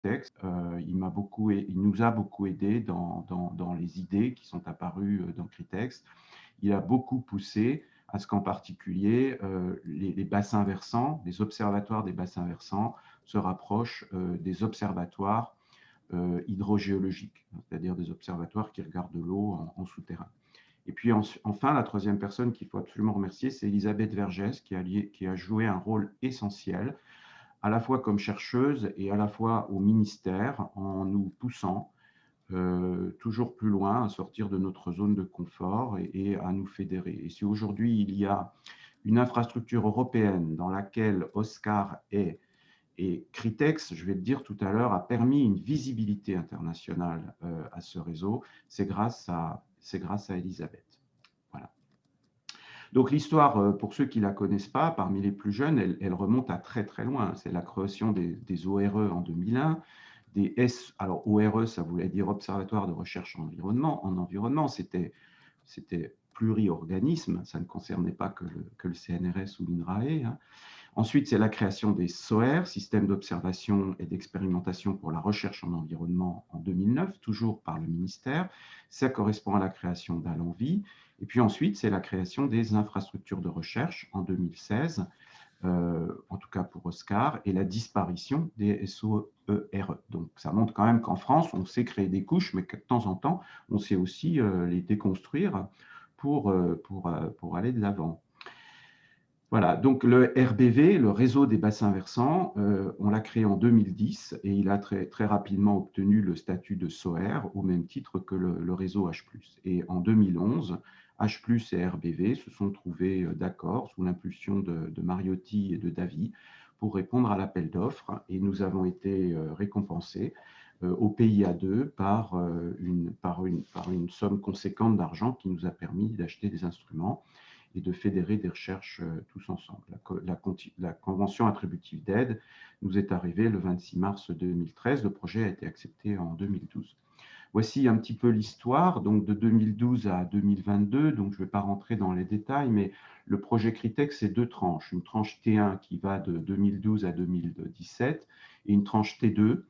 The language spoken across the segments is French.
Critex. Il nous a beaucoup aidé dans les idées qui sont apparues dans Critex. Il a beaucoup poussé à ce qu'en particulier les bassins versants, les observatoires des bassins versants se rapprochent des observatoires hydrogéologiques, c'est-à-dire des observatoires qui regardent l'eau en souterrain. Et puis enfin, la troisième personne qu'il faut absolument remercier, c'est Elisabeth Vergès, qui a joué un rôle essentiel, à la fois comme chercheuse et à la fois au ministère, en nous poussant toujours plus loin, à sortir de notre zone de confort et à nous fédérer. Et si aujourd'hui il y a une infrastructure européenne dans laquelle OSCAR est, et Critex, je vais le dire tout à l'heure, a permis une visibilité internationale à ce réseau, c'est grâce à Elisabeth. Voilà. Donc l'histoire, pour ceux qui ne la connaissent pas, parmi les plus jeunes, elle remonte à très très loin. C'est la création des ORE en 2001, alors ORE, ça voulait dire Observatoire de recherche en environnement, c'était pluriorganisme, ça ne concernait pas que le CNRS ou l'INRAE. Hein. Ensuite, c'est la création des SOER, Systèmes d'observation et d'expérimentation pour la recherche en environnement, en 2009, toujours par le ministère. Ça correspond à la création d'Alenvie. Et puis ensuite, c'est la création des infrastructures de recherche en 2016, en tout cas pour OSCAR, et la disparition des SOERE. Donc ça montre quand même qu'en France, on sait créer des couches, mais que de temps en temps, on sait aussi les déconstruire pour aller de l'avant. Voilà, donc le RBV, le réseau des bassins versants, on l'a créé en 2010 et il a très, très rapidement obtenu le statut de SOER au même titre que le réseau H+. Et en 2011, H+ et RBV se sont trouvés d'accord sous l'impulsion de Mariotti et de Davy pour répondre à l'appel d'offres et nous avons été récompensés au PIA2 par une somme conséquente d'argent qui nous a permis d'acheter des instruments et de fédérer des recherches tous ensemble. La convention attributive d'aide nous est arrivée le 26 mars 2013. Le projet a été accepté en 2012. Voici un petit peu l'histoire, donc de 2012 à 2022. Donc je ne vais pas rentrer dans les détails, mais le projet Critex, c'est deux tranches. Une tranche T1 qui va de 2012 à 2017 et une tranche T2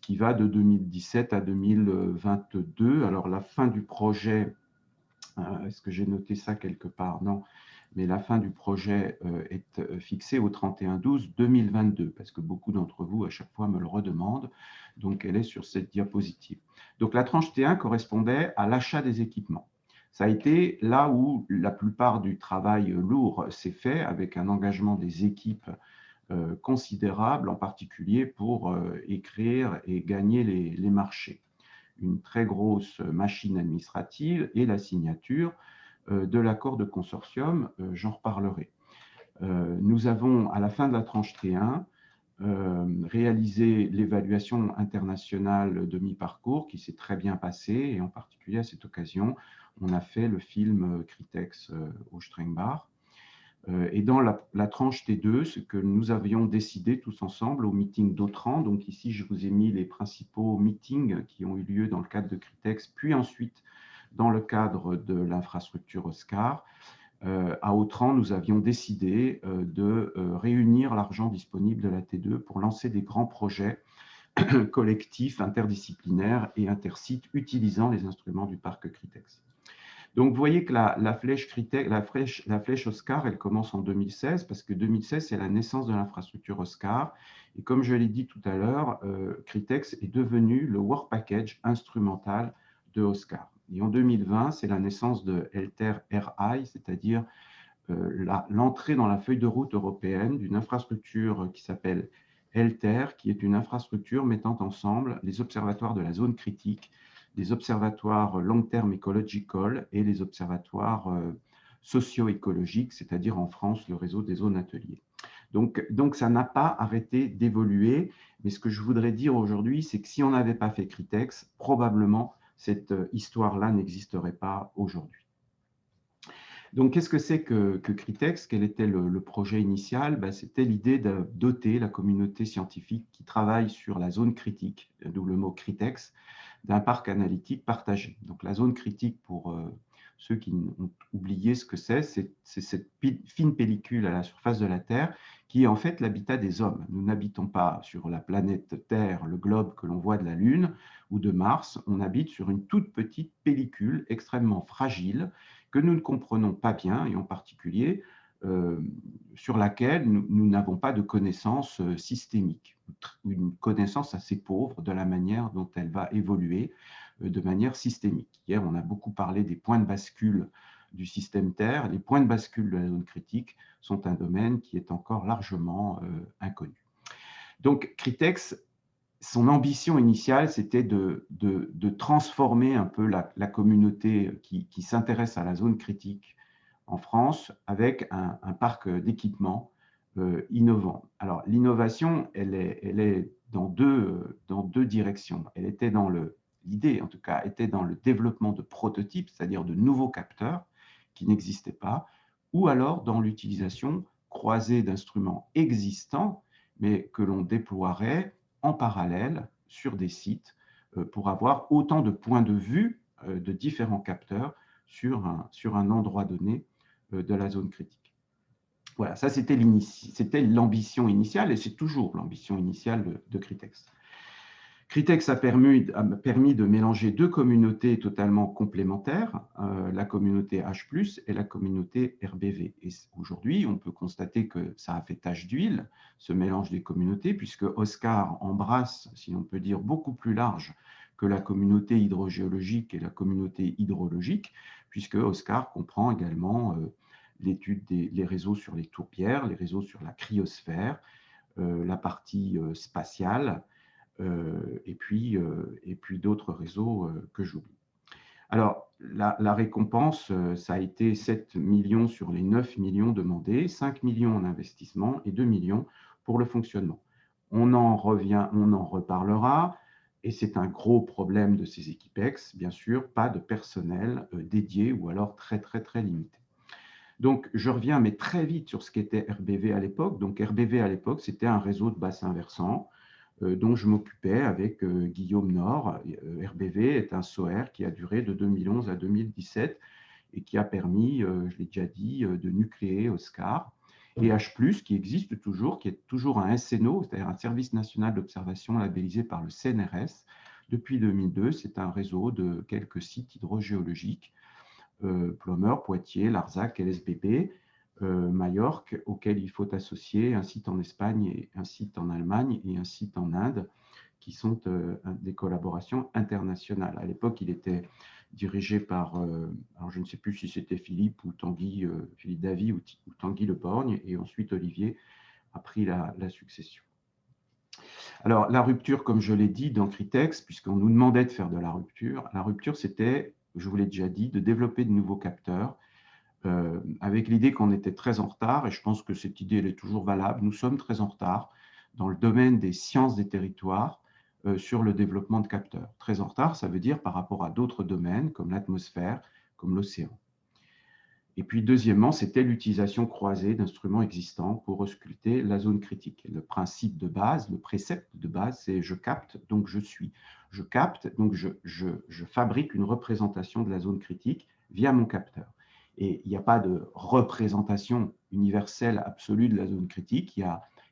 qui va de 2017 à 2022. Alors la fin du projet, est-ce que j'ai noté ça quelque part? Non, mais la fin du projet est fixée au 31/12/2022, parce que beaucoup d'entre vous, à chaque fois, me le redemandent. Donc, elle est sur cette diapositive. Donc, la tranche T1 correspondait à l'achat des équipements. Ça a été là où la plupart du travail lourd s'est fait, avec un engagement des équipes considérable, en particulier pour écrire et gagner les marchés. Une très grosse machine administrative et la signature de l'accord de consortium, j'en reparlerai. Nous avons, à la fin de la tranche T1, réalisé l'évaluation internationale de mi-parcours qui s'est très bien passée, et en particulier à cette occasion, on a fait le film Critex au Strengbar. Et dans la tranche T2, ce que nous avions décidé tous ensemble au meeting d'Autran, donc ici je vous ai mis les principaux meetings qui ont eu lieu dans le cadre de Critex, puis ensuite dans le cadre de l'infrastructure OSCAR. À Autran, nous avions décidé de réunir l'argent disponible de la T2 pour lancer des grands projets collectifs, interdisciplinaires et intersites utilisant les instruments du parc Critex. Donc, vous voyez que la flèche OSCAR, elle commence en 2016, parce que 2016, c'est la naissance de l'infrastructure OSCAR. Et comme je l'ai dit tout à l'heure, Critex est devenu le Work Package instrumental de OSCAR. Et en 2020, c'est la naissance de LTER-RI, c'est-à-dire l'entrée dans la feuille de route européenne d'une infrastructure qui s'appelle LTER, qui est une infrastructure mettant ensemble les observatoires de la zone critique, les observatoires long-term ecological et les observatoires socio-écologiques, c'est-à-dire en France, le réseau des zones ateliers. Donc ça n'a pas arrêté d'évoluer, mais ce que je voudrais dire aujourd'hui, c'est que si on n'avait pas fait Critex, probablement cette histoire-là n'existerait pas aujourd'hui. Donc, qu'est-ce que c'est que Critex? Quel était le projet initial? C'était l'idée de doter la communauté scientifique qui travaille sur la zone critique, d'où le mot Critex, d'un parc analytique partagé. Donc, la zone critique, pour ceux qui ont oublié ce que c'est cette fine pellicule à la surface de la Terre qui est en fait l'habitat des hommes. Nous n'habitons pas sur la planète Terre, le globe que l'on voit de la Lune ou de Mars, on habite sur une toute petite pellicule extrêmement fragile que nous ne comprenons pas bien, et en particulier sur laquelle nous n'avons pas de connaissances systémiques, une connaissance assez pauvre de la manière dont elle va évoluer de manière systémique. Hier, on a beaucoup parlé des points de bascule du système Terre. Les points de bascule de la zone critique sont un domaine qui est encore largement inconnu. Donc, Critex, son ambition initiale, c'était de transformer un peu la communauté qui s'intéresse à la zone critique en France avec un parc d'équipements innovant. Alors, l'innovation, elle est dans deux directions. L'idée, en tout cas, était dans le développement de prototypes, c'est-à-dire de nouveaux capteurs qui n'existaient pas, ou alors dans l'utilisation croisée d'instruments existants, mais que l'on déploierait en parallèle sur des sites pour avoir autant de points de vue de différents capteurs sur un endroit donné de la zone critique. Voilà, ça c'était l'ambition initiale et c'est toujours l'ambition initiale de Critex. Critex a permis de mélanger deux communautés totalement complémentaires, la communauté H+, et la communauté RBV. Et aujourd'hui, on peut constater que ça a fait tache d'huile, ce mélange des communautés, puisque OSCAR embrasse, si on peut dire, beaucoup plus large que la communauté hydrogéologique et la communauté hydrologique, puisque OSCAR comprend également l'étude des réseaux sur les tourbières, les réseaux sur la cryosphère, la partie spatiale, et puis d'autres réseaux que j'oublie. Alors, la récompense, ça a été 7 millions sur les 9 millions demandés, 5 millions en investissement et 2 millions pour le fonctionnement. On en reparlera, et c'est un gros problème de ces équipex, bien sûr, pas de personnel dédié ou alors très, très, très limité. Donc, je reviens, mais très vite sur ce qu'était RBV à l'époque. Donc, RBV à l'époque, c'était un réseau de bassins versants dont je m'occupais avec Guillaume Nord. RBV est un SOER qui a duré de 2011 à 2017 et qui a permis, je l'ai déjà dit, de nucléer OSCAR. Et H+, qui existe toujours, qui est toujours un SNO, c'est-à-dire un service national d'observation labellisé par le CNRS. Depuis 2002, c'est un réseau de quelques sites hydrogéologiques, Plomeur, Poitiers, Larzac, LSBB, Majorque, auquel il faut associer un site en Espagne, et un site en Allemagne et un site en Inde, qui sont des collaborations internationales. À l'époque, il était dirigé par, alors je ne sais plus si c'était Philippe ou Tanguy, Philippe Davy ou Tanguy Le Borgne, et ensuite Olivier a pris la succession. Alors, la rupture, comme je l'ai dit dans Critex, puisqu'on nous demandait de faire de la rupture, c'était, je vous l'ai déjà dit, de développer de nouveaux capteurs, avec l'idée qu'on était très en retard, et je pense que cette idée elle est toujours valable. Nous sommes très en retard dans le domaine des sciences des territoires sur le développement de capteurs. Très en retard, ça veut dire par rapport à d'autres domaines comme l'atmosphère, comme l'océan. Et puis deuxièmement, c'était l'utilisation croisée d'instruments existants pour ausculter la zone critique. Le principe de base, le précepte de base, c'est je capte, donc je suis. Je capte, donc je fabrique une représentation de la zone critique via mon capteur. Et il n'y a pas de représentation universelle absolue de la zone critique, il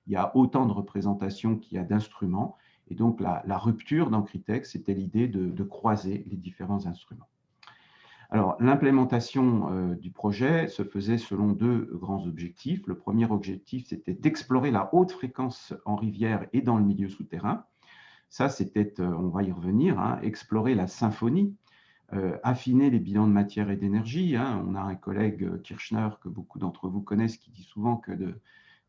y a autant de représentations qu'il y a d'instruments. Et donc la rupture dans Critex, c'était l'idée de croiser les différents instruments. Alors, l'implémentation du projet se faisait selon deux grands objectifs. Le premier objectif, c'était d'explorer la haute fréquence en rivière et dans le milieu souterrain. Ça, c'était, on va y revenir, hein, explorer la symphonie, affiner les bilans de matière et d'énergie. Hein. On a un collègue, Kirchner, que beaucoup d'entre vous connaissent, qui dit souvent que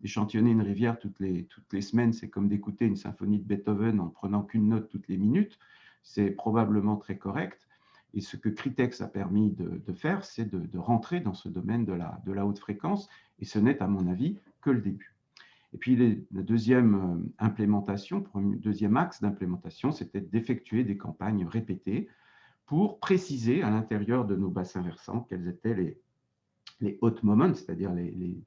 d'échantillonner une rivière toutes les semaines, c'est comme d'écouter une symphonie de Beethoven en prenant qu'une note toutes les minutes. C'est probablement très correct. Et ce que Critex a permis de faire, c'est de rentrer dans ce domaine de la haute fréquence, et ce n'est, à mon avis, que le début. Et puis, la deuxième implémentation, deuxième axe d'implémentation, c'était d'effectuer des campagnes répétées pour préciser à l'intérieur de nos bassins versants quels étaient les hot moments, c'est-à-dire les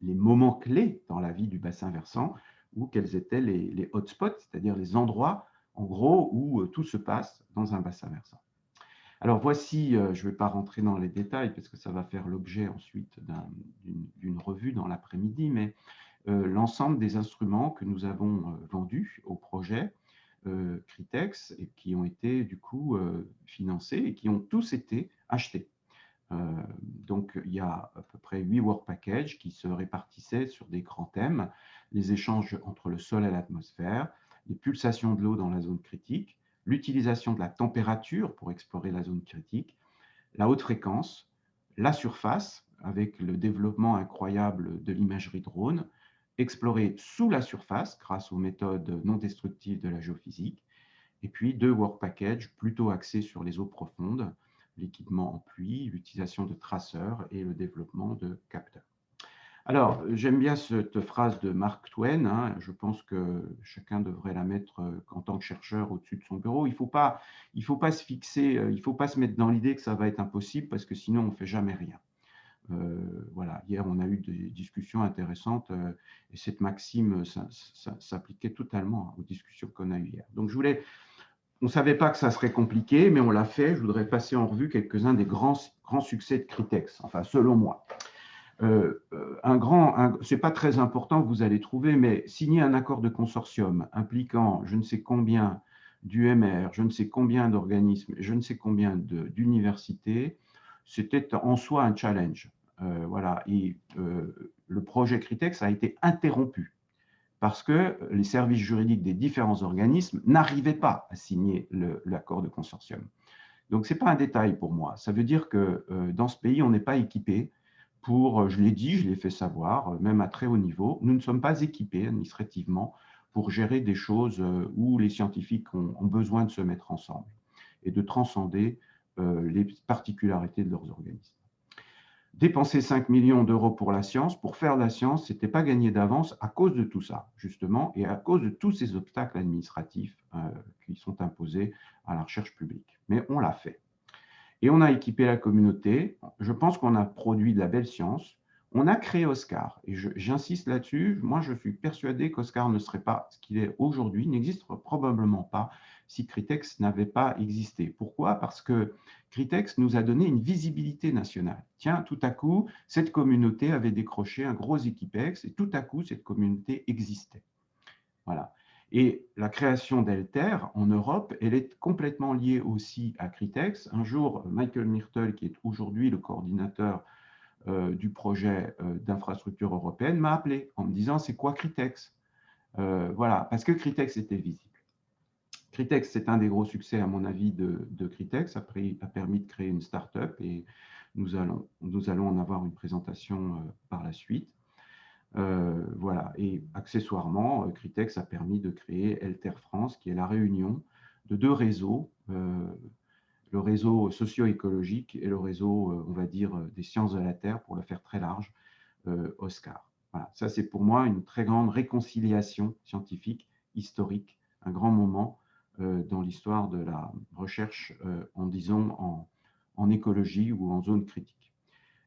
moments clés dans la vie du bassin versant, ou quels étaient les hotspots, c'est-à-dire les endroits, en gros, où tout se passe dans un bassin versant. Alors voici, je ne vais pas rentrer dans les détails parce que ça va faire l'objet ensuite d'une revue dans l'après-midi, mais l'ensemble des instruments que nous avons vendus au projet Critex et qui ont été du coup financés et qui ont tous été achetés. Donc, il y a à peu près 8 work packages qui se répartissaient sur des grands thèmes, les échanges entre le sol et l'atmosphère, les pulsations de l'eau dans la zone critique, l'utilisation de la température pour explorer la zone critique, la haute fréquence, la surface, avec le développement incroyable de l'imagerie drone, explorer sous la surface grâce aux méthodes non destructives de la géophysique, et puis 2 work packages plutôt axés sur les eaux profondes, l'équipement en pluie, l'utilisation de traceurs et le développement de capteurs. Alors, j'aime bien cette phrase de Mark Twain, hein, je pense que chacun devrait la mettre en tant que chercheur au-dessus de son bureau. Il ne faut pas se fixer, il ne faut pas se mettre dans l'idée que ça va être impossible parce que sinon on ne fait jamais rien. Voilà, hier on a eu des discussions intéressantes et cette maxime s'appliquait totalement aux discussions qu'on a eues hier. Donc on ne savait pas que ça serait compliqué, mais on l'a fait. Je voudrais passer en revue quelques-uns des grands succès de Critex, enfin selon moi. C'est pas très important que vous allez trouver, mais signer un accord de consortium impliquant je ne sais combien d'UMR, je ne sais combien d'organismes, je ne sais combien d'universités, c'était en soi un challenge. Voilà. Et le projet Critex a été interrompu parce que les services juridiques des différents organismes n'arrivaient pas à signer l'accord de consortium. Donc, ce n'est pas un détail pour moi. Ça veut dire que dans ce pays, on n'est pas équipé pour, je l'ai dit, je l'ai fait savoir, même à très haut niveau, nous ne sommes pas équipés administrativement pour gérer des choses où les scientifiques ont besoin de se mettre ensemble et de transcender les particularités de leurs organismes. Dépenser 5 millions d'euros pour la science, pour faire de la science, ce n'était pas gagné d'avance à cause de tout ça, justement, et à cause de tous ces obstacles administratifs qui sont imposés à la recherche publique. Mais on l'a fait. Et on a équipé la communauté. Je pense qu'on a produit de la belle science. On a créé Oscar. Et j'insiste là-dessus. Moi, je suis persuadé qu'Oscar ne serait pas ce qu'il est aujourd'hui, n'existe probablement pas si Critex n'avait pas existé. Pourquoi? Parce que Critex nous a donné une visibilité nationale. Tiens, tout à coup, cette communauté avait décroché un gros équipex et tout à coup, cette communauté existait. Voilà. Et la création d'Elter en Europe, elle est complètement liée aussi à Critex. Un jour, Michael Myrtle, qui est aujourd'hui le coordinateur du projet d'infrastructure européenne, m'a appelé en me disant c'est quoi Critex? Voilà, parce que Critex était visible. Critex, c'est un des gros succès, à mon avis, de Critex. A permis de créer une start-up et nous allons en avoir une présentation par la suite. Voilà. Et accessoirement, Critex a permis de créer Elter France, qui est la réunion de deux réseaux, le réseau socio-écologique et le réseau, on va dire, des sciences de la Terre, pour le faire très large, Oscar. Voilà. Ça, c'est pour moi une très grande réconciliation scientifique, historique, un grand moment dans l'histoire de la recherche, en écologie ou en zone critique.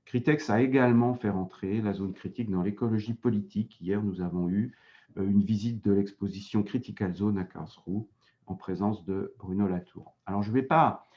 Critex a également fait rentrer la zone critique dans l'écologie politique. Hier, nous avons eu une visite de l'exposition Critical Zone à Karlsruhe en présence de Bruno Latour. Alors, je ne vais pas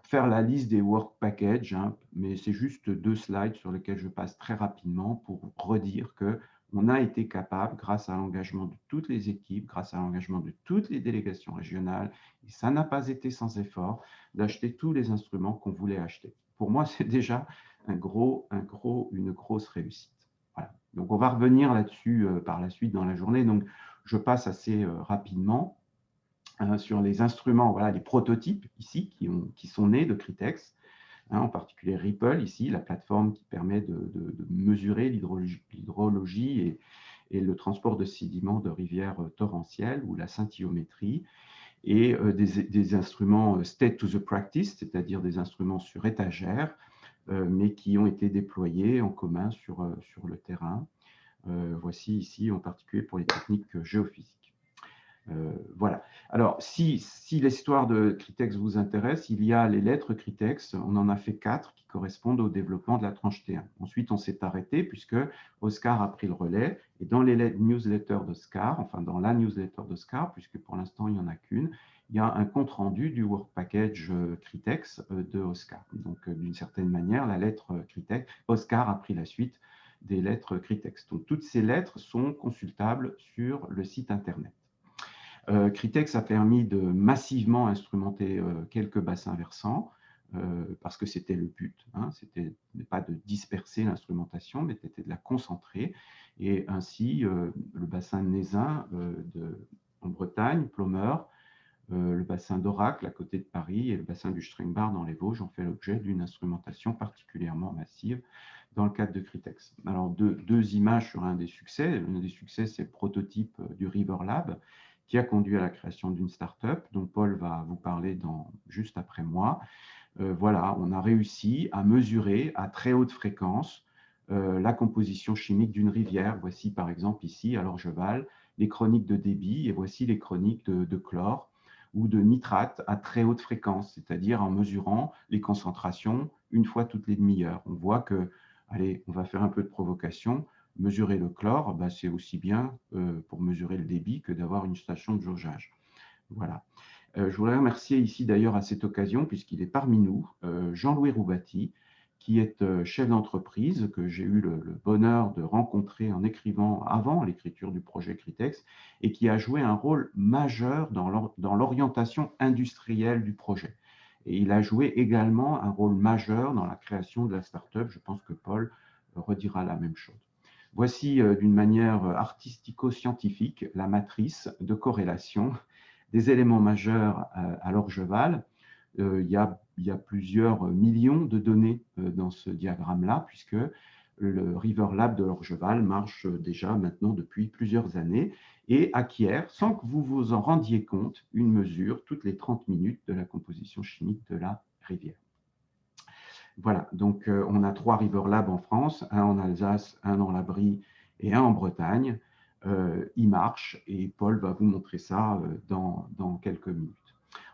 faire la liste des work packages, hein, mais c'est juste 2 slides sur lesquels je passe très rapidement pour redire qu'on a été capable, grâce à l'engagement de toutes les équipes, grâce à l'engagement de toutes les délégations régionales, et ça n'a pas été sans effort, d'acheter tous les instruments qu'on voulait acheter. Pour moi, c'est déjà une grosse réussite. Voilà. Donc, on va revenir là-dessus par la suite dans la journée. Donc, je passe assez rapidement sur les instruments, voilà, les prototypes ici qui sont nés de Critex, hein, en particulier Ripple ici, la plateforme qui permet de mesurer l'hydrologie et le transport de sédiments de rivières torrentielles, ou la scintilliométrie, et des instruments state to the practice, c'est-à-dire des instruments sur étagère, mais qui ont été déployés en commun sur le terrain. Voici ici en particulier pour les techniques géophysiques. Voilà. Alors, si l'histoire de Critex vous intéresse, il y a les lettres Critex. On en a fait 4 qui correspondent au développement de la tranche T1. Ensuite, on s'est arrêté puisque Oscar a pris le relais. Et dans les newsletters d'Oscar, enfin dans la newsletter d'Oscar, puisque pour l'instant, il n'y en a qu'une, il y a un compte-rendu du Work Package Critex de Oscar. Donc, d'une certaine manière, la lettre Critex, Oscar a pris la suite des lettres Critex. Donc, toutes ces lettres sont consultables sur le site Internet. Critex a permis de massivement instrumenter quelques bassins versants, parce que c'était le but, hein, c'était pas de disperser l'instrumentation, mais c'était de la concentrer. Et ainsi, le bassin de Nézin en Bretagne, Plomeur, le bassin d'Oracle à côté de Paris et le bassin du Strengbart dans les Vosges ont fait l'objet d'une instrumentation particulièrement massive dans le cadre de Critex. Alors, deux images sur un des succès. L'un des succès, c'est le prototype du River Lab, qui a conduit à la création d'une start-up dont Paul va vous parler juste après moi. Voilà, on a réussi à mesurer à très haute fréquence la composition chimique d'une rivière. Voici par exemple ici, à l'Orgeval, les chroniques de débit et voici les chroniques de chlore ou de nitrate à très haute fréquence, c'est-à-dire en mesurant les concentrations une fois toutes les demi-heures. On voit que, allez, on va faire un peu de provocation, mesurer le chlore, ben, c'est aussi bien pour mesurer le débit que d'avoir une station de jaugeage. Voilà. Je voudrais remercier ici d'ailleurs à cette occasion, puisqu'il est parmi nous, Jean-Louis Roubati, qui est chef d'entreprise que j'ai eu le bonheur de rencontrer en écrivant avant l'écriture du projet Critex et qui a joué un rôle majeur dans l'orientation industrielle du projet. Et il a joué également un rôle majeur dans la création de la start-up. Je pense que Paul redira la même chose. Voici d'une manière artistico-scientifique la matrice de corrélation des éléments majeurs à l'Orgeval. Il y a plusieurs millions de données dans ce diagramme-là, puisque le River Lab de l'Orgeval marche déjà maintenant depuis plusieurs années et acquiert, sans que vous vous en rendiez compte, une mesure toutes les 30 minutes de la composition chimique de la rivière. Voilà, donc on a 3 River Labs en France, un en Alsace, un en Brie et un en Bretagne. Il marche et Paul va vous montrer ça dans quelques minutes.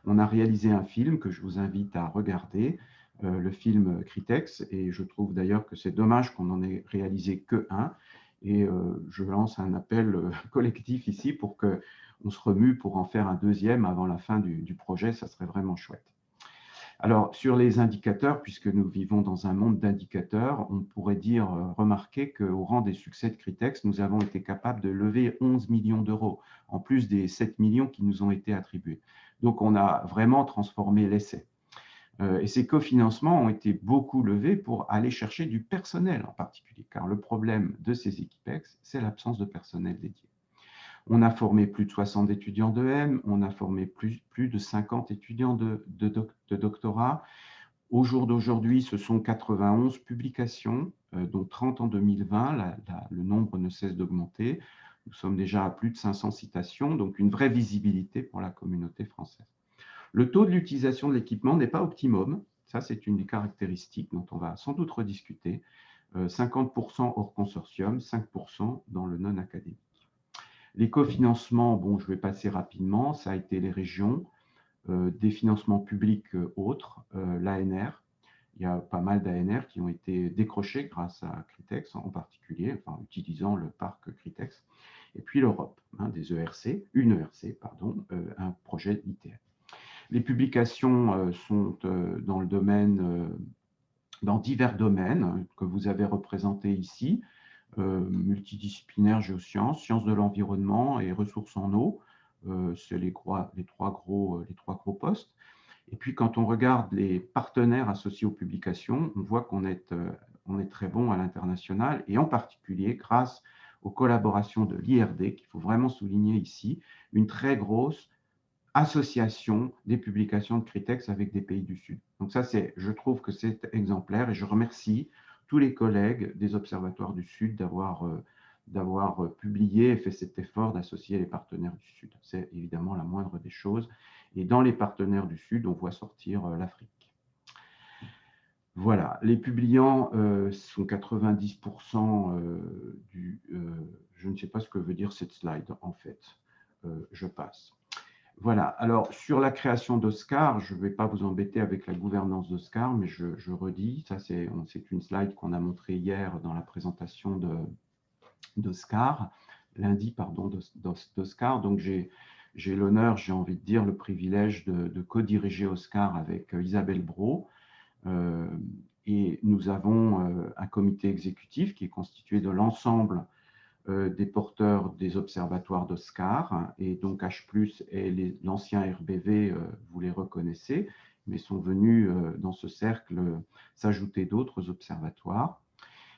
On a réalisé un film que je vous invite à regarder, le film Critex, et je trouve d'ailleurs que c'est dommage qu'on n'en ait réalisé que un. Et je lance un appel collectif ici pour qu'on se remue pour en faire un deuxième avant la fin du projet, ça serait vraiment chouette. Alors, sur les indicateurs, puisque nous vivons dans un monde d'indicateurs, on pourrait dire, remarquer qu'au rang des succès de Critex, nous avons été capables de lever 11 millions d'euros, en plus des 7 millions qui nous ont été attribués. Donc, on a vraiment transformé l'essai. Et ces cofinancements ont été beaucoup levés pour aller chercher du personnel en particulier, car le problème de ces équipex, c'est l'absence de personnel dédié. On a formé plus de 60 étudiants d'EM, on a formé plus de 50 étudiants de doctorat. Au jour d'aujourd'hui, ce sont 91 publications, dont 30 en 2020. Le nombre ne cesse d'augmenter. Nous sommes déjà à plus de 500 citations, donc une vraie visibilité pour la communauté française. Le taux de l'utilisation de l'équipement n'est pas optimum. Ça, c'est une des caractéristiques dont on va sans doute rediscuter. 50% hors consortium, 5% dans le non-académique. Les cofinancements, bon, je vais passer rapidement, ça a été les régions, des financements publics autres, l'ANR. Il y a pas mal d'ANR qui ont été décrochés grâce à Critex en particulier, enfin, utilisant le parc Critex. Et puis l'Europe, hein, des ERC, une ERC, pardon, un projet ITF. Les publications sont dans le domaine, dans divers domaines que vous avez représentés ici, multidisciplinaires, géosciences, sciences de l'environnement et ressources en eau. C'est les trois gros postes. Et puis, quand on regarde les partenaires associés aux publications, on voit qu'on est très bon à l'international, et en particulier grâce aux collaborations de l'IRD, qu'il faut vraiment souligner ici, une très grosse association des publications de Critex avec des pays du Sud. Donc ça, je trouve que c'est exemplaire, et je remercie tous les collègues des observatoires du Sud d'avoir publié et fait cet effort d'associer les partenaires du Sud. C'est évidemment la moindre des choses. Et dans les partenaires du Sud, on voit sortir l'Afrique. Voilà, les publiants sont 90% je ne sais pas ce que veut dire cette slide en fait. je passe. Voilà, alors sur la création d'Oscar, je ne vais pas vous embêter avec la gouvernance d'Oscar, mais je redis, ça c'est une slide qu'on a montrée hier dans la présentation d'Oscar, lundi, pardon, d'Oscar. Donc j'ai l'honneur, j'ai envie de dire, le privilège de co-diriger Oscar avec Isabelle Brault. Et nous avons un comité exécutif qui est constitué de l'ensemble des porteurs des observatoires d'Oscar, et donc H+, et l'ancien RBV, vous les reconnaissez, mais sont venus dans ce cercle s'ajouter d'autres observatoires.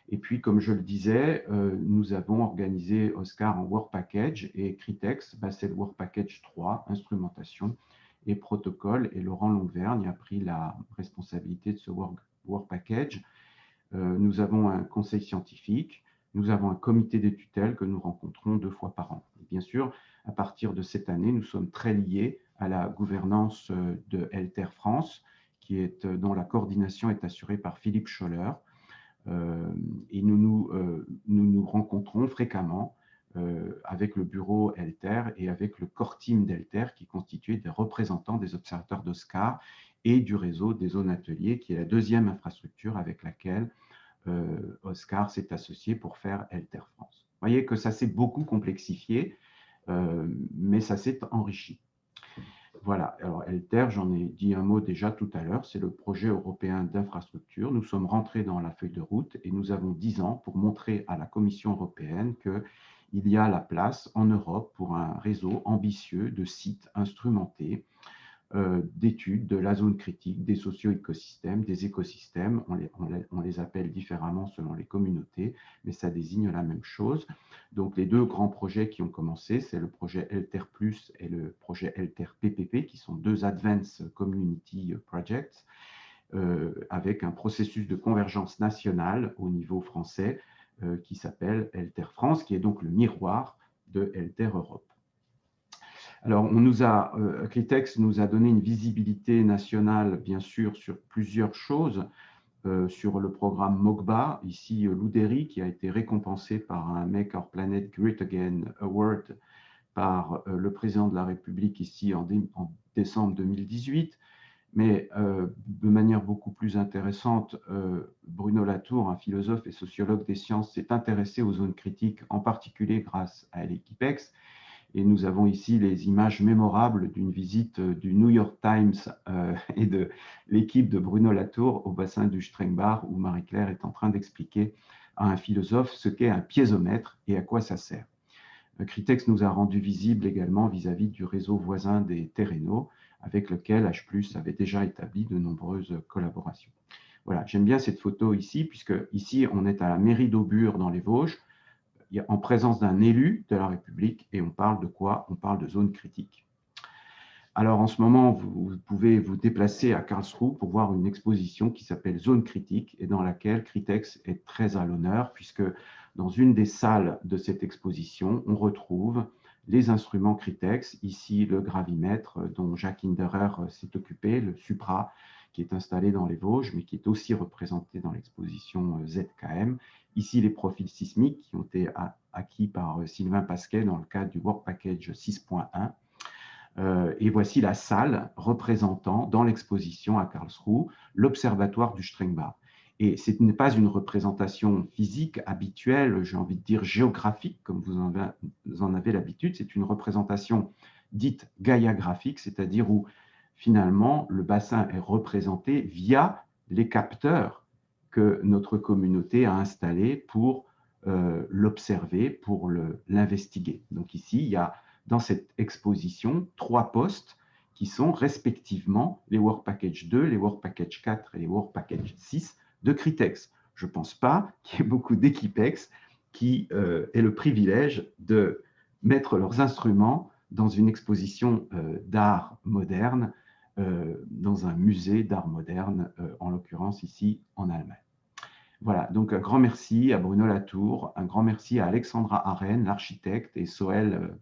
Et puis, comme je le disais, nous avons organisé Oscar en Work Package, et Critex, c'est le Work Package 3, instrumentation et protocole, et Laurent Longuevergne a pris la responsabilité de ce Work Package. Nous avons un conseil scientifique, nous avons un comité des tutelles que nous rencontrons 2 fois par an. Et bien sûr, à partir de cette année, nous sommes très liés à la gouvernance de Helter France, dont la coordination est assurée par Philippe Scholler. Et nous rencontrons fréquemment avec le bureau Helter et avec le core team d'Helter, qui est constitué des représentants des observateurs d'Oscar et du réseau des zones ateliers, qui est la deuxième infrastructure avec laquelle Oscar s'est associé pour faire Helter France. Vous voyez que ça s'est beaucoup complexifié, mais ça s'est enrichi. Voilà, alors Helter, j'en ai dit un mot déjà tout à l'heure, c'est le projet européen d'infrastructure. Nous sommes rentrés dans la feuille de route et nous avons 10 ans pour montrer à la Commission européenne qu'il y a la place en Europe pour un réseau ambitieux de sites instrumentés, d'études de la zone critique, des socio-écosystèmes, des écosystèmes. On les appelle différemment selon les communautés, mais ça désigne la même chose. Donc, les 2 grands projets qui ont commencé, c'est le projet Helter Plus et le projet Helter PPP, qui sont 2 Advanced Community Projects, avec un processus de convergence nationale au niveau français qui s'appelle Helter France, qui est donc le miroir de Helter Europe. Alors, Critex nous a donné une visibilité nationale, bien sûr, sur plusieurs choses, sur le programme MOGBA, ici l'Oudéry, qui a été récompensé par un Make Our Planet Great Again Award par le président de la République ici en décembre 2018. Mais de manière beaucoup plus intéressante, Bruno Latour, un philosophe et sociologue des sciences, s'est intéressé aux zones critiques, en particulier grâce à l'Equipex. Et nous avons ici les images mémorables d'une visite du New York Times et de l'équipe de Bruno Latour au bassin du Strengbach, où Marie-Claire est en train d'expliquer à un philosophe ce qu'est un piézomètre et à quoi ça sert. Critex nous a rendu visible également vis-à-vis du réseau voisin des Terrenos, avec lequel H+ avait déjà établi de nombreuses collaborations. Voilà, j'aime bien cette photo ici, puisque ici on est à la mairie d'Aubure dans les Vosges, en présence d'un élu de la République, et on parle de quoi? On parle de zone critique. Alors en ce moment, vous pouvez vous déplacer à Karlsruhe pour voir une exposition qui s'appelle Zone critique et dans laquelle Critex est très à l'honneur, puisque dans une des salles de cette exposition, on retrouve les instruments Critex, ici le gravimètre dont Jacques Hinderer s'est occupé, le Supra, qui est installé dans les Vosges, mais qui est aussi représenté dans l'exposition ZKM. Ici, les profils sismiques qui ont été acquis par Sylvain Pasquet dans le cadre du Work Package 6.1. Et voici la salle représentant dans l'exposition à Karlsruhe l'observatoire du Strengbach. Et ce n'est pas une représentation physique habituelle, j'ai envie de dire géographique, comme vous en avez l'habitude, c'est une représentation dite gaïagraphique, c'est-à-dire où finalement le bassin est représenté via les capteurs que notre communauté a installés pour l'observer, pour l'investiguer. Donc ici, il y a dans cette exposition 3 postes qui sont respectivement les Work Package 2, les Work Package 4 et les Work Package 6 de Critex. Je ne pense pas qu'il y ait beaucoup d'Equipex qui aient le privilège de mettre leurs instruments dans une exposition d'art moderne, dans un musée d'art moderne, en l'occurrence ici en Allemagne. Voilà, donc un grand merci à Bruno Latour, un grand merci à Alexandra Arène, l'architecte, et Soël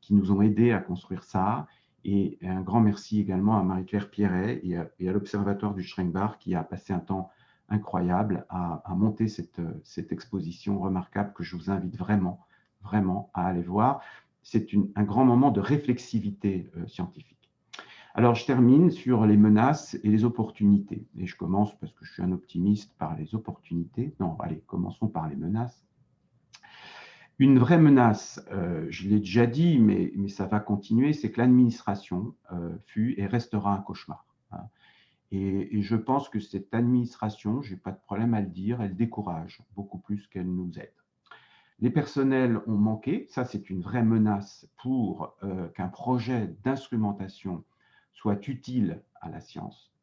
qui nous ont aidés à construire ça. Et un grand merci également à Marie-Claire Pierret et à l'Observatoire du Strengbach qui a passé un temps incroyable à monter cette exposition remarquable que je vous invite vraiment, vraiment à aller voir. c'est un grand moment de réflexivité scientifique. Alors, je termine sur les menaces et les opportunités. Et je commence, parce que je suis un optimiste, par les opportunités. Non, allez, commençons par les menaces. Une vraie menace, je l'ai déjà dit, mais ça va continuer, c'est que l'administration fut et restera un cauchemar. Hein. Et je pense que cette administration, je n'ai pas de problème à le dire, elle décourage beaucoup plus qu'elle nous aide. Les personnels ont manqué, ça c'est une vraie menace pour qu'un projet d'instrumentation soit utile à la science.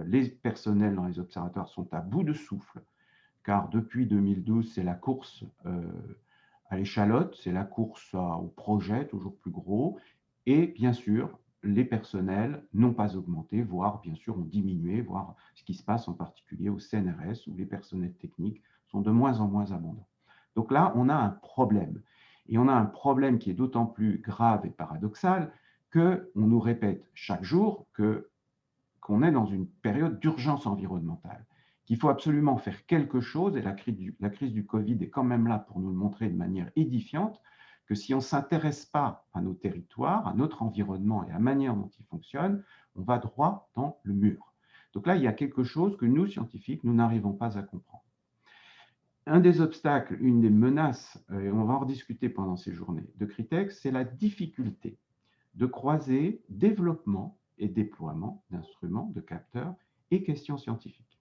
Les personnels dans les observatoires sont à bout de souffle, car depuis 2012, c'est la course à l'échalote, c'est la course au projet toujours plus gros, et bien sûr, les personnels n'ont pas augmenté, voire bien sûr ont diminué, voire ce qui se passe en particulier au CNRS, où les personnels techniques sont de moins en moins abondants. Donc là, on a un problème. Et on a un problème qui est d'autant plus grave et paradoxal qu'on nous répète chaque jour qu'on est dans une période d'urgence environnementale, qu'il faut absolument faire quelque chose, et la crise du Covid est quand même là pour nous le montrer de manière édifiante, que si on ne s'intéresse pas à nos territoires, à notre environnement et à la manière dont il fonctionne, on va droit dans le mur. Donc là, il y a quelque chose que nous, scientifiques, nous n'arrivons pas à comprendre. Un des obstacles, une des menaces, et on va en rediscuter pendant ces journées de Critex, c'est la difficulté de croiser développement et déploiement d'instruments, de capteurs et questions scientifiques.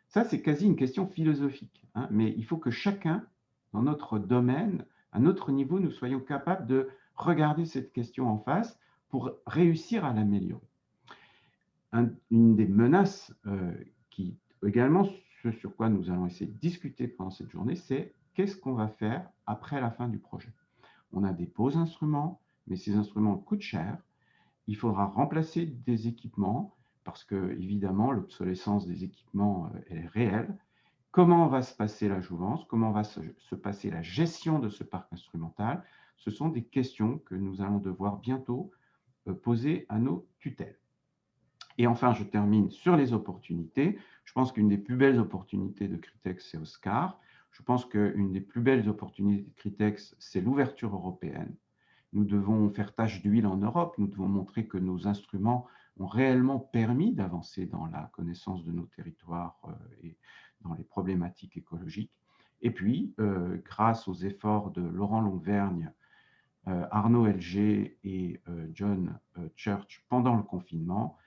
Ça, c'est quasi une question philosophique, hein, mais il faut que chacun, dans notre domaine, à notre niveau, nous soyons capables de regarder cette question en face pour réussir à l'améliorer. Une des menaces qui également, ce sur quoi nous allons essayer de discuter pendant cette journée, c'est qu'est-ce qu'on va faire après la fin du projet. On a des beaux instruments, mais ces instruments coûtent cher. Il faudra remplacer des équipements parce que, évidemment, l'obsolescence des équipements elle est réelle. Comment va se passer la jouvence? Comment va se passer la gestion de ce parc instrumental? Ce sont des questions que nous allons devoir bientôt poser à nos tutelles. Et enfin, je termine sur les opportunités. Je pense qu'une des plus belles opportunités de Critex, c'est Oscar. Je pense qu'une des plus belles opportunités de Critex, c'est l'ouverture européenne. Nous devons faire tache d'huile en Europe. Nous devons montrer que nos instruments ont réellement permis d'avancer dans la connaissance de nos territoires et dans les problématiques écologiques. Et puis, grâce aux efforts de Laurent Longuevergne, Arnaud Elger et John Church pendant le confinement,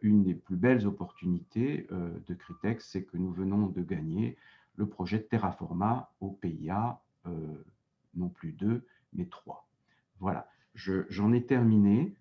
une des plus belles opportunités de Critex, c'est que nous venons de gagner le projet de Terraforma au PIA, non plus 2, mais 3. Voilà, j'en ai terminé.